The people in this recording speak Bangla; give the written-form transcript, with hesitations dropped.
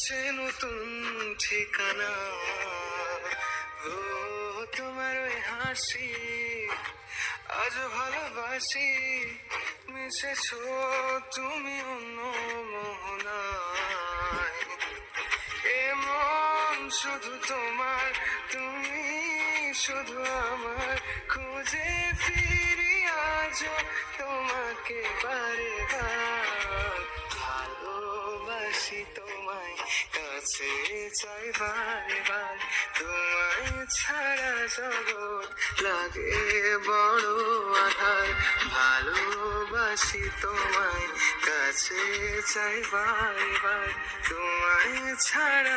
সে নতুন ঠিকানা। ও তোমার ওই হাসি আজ ভালোবাসি, মিশেছ তুমি অন্য মোহনায়। এ মন শুধু তোমার, তুমি শুধু আমার, খুঁজে ফিরি আজ তোমাকে বারে বার। ভালোবাসি তোমায়, কাছে চাই বারে বার, তোমায় ছাড়া জগৎ লাগে বড় আধার। ভালোবাসি তোমায়, কাছে চাই বারে বার, তোমায় ছাড়া।